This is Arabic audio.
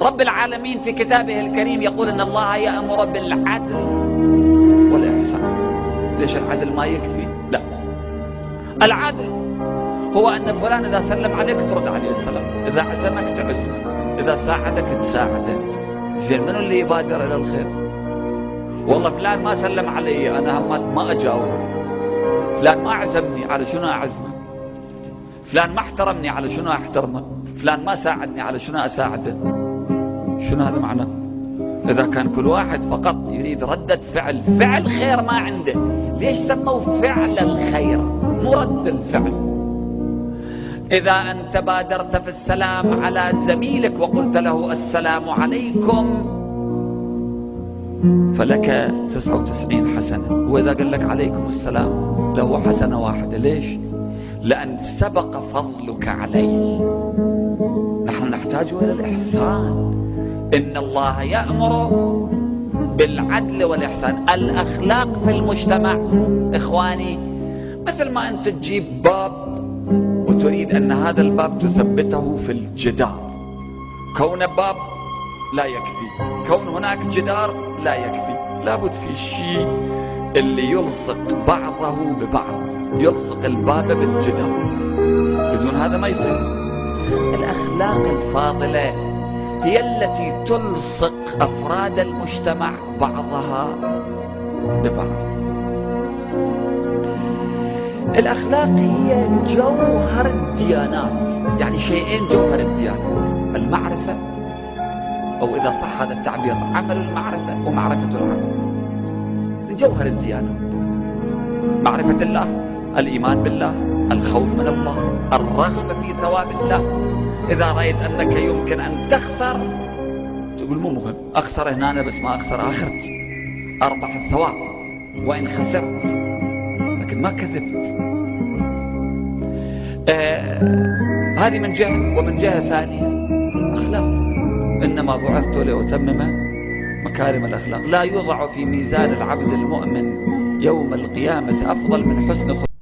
رب العالمين في كتابه الكريم يقول إن الله يأمر بالعدل والإحسان. ليش العدل ما يكفي؟ لا، العدل هو أن فلان إذا سلم عليك ترد عليه السلام، إذا عزمك تعزمه، إذا ساعدك تساعده. زين منو اللي يبادر إلى الخير؟ والله فلان ما سلم علي، أنا ما أجاوبه. فلان ما عزمني، على شنو أعزمه؟ فلان ما احترمني، على شنو أحترمه؟ فلان ما ساعدني، على شنو أساعده؟ شنو هذا معناه؟ إذا كان كل واحد فقط يريد ردة فعل خير ما عنده، ليش سموا فعل الخير مو رد الفعل؟ إذا أنت بادرت في السلام على زميلك وقلت له السلام عليكم فلك 99 حسنة، وإذا قال لك عليكم السلام له حسنة واحدة. ليش؟ لأن سبق فضلك عليه. نحن نحتاج إلى الإحسان. إن الله يأمر بالعدل والإحسان. الأخلاق في المجتمع إخواني، مثل ما أنت تجيب باب وتريد أن هذا الباب تثبته في الجدار، كون باب لا يكفي، كون هناك جدار لا يكفي، لابد في الشيء اللي يلصق بعضه ببعض، يلصق الباب بالجدار، بدون هذا ما يصير. الأخلاق الفاضلة هي التي تلصق أفراد المجتمع بعضها ببعض. الأخلاق هي جوهر الديانات، يعني شيئين جوهر الديانات: المعرفة، أو إذا صح هذا التعبير عمل المعرفة ومعرفة العمل. هذه جوهر الديانات: معرفة الله، الإيمان بالله، الخوف من الله، الرغبة في ثواب الله. إذا رأيت أنك يمكن أن تخسر تقول مو مهم، أخسر هنا أنا بس ما أخسر آخرتي، أربح الثواب وإن خسرت، لكن ما كذبت. هذه من جهة. ومن جهة ثانية أخلاق: إنما بعثت لأتمم مكارم الأخلاق. لا يوضع في ميزان العبد المؤمن يوم القيامة أفضل من حسن خلق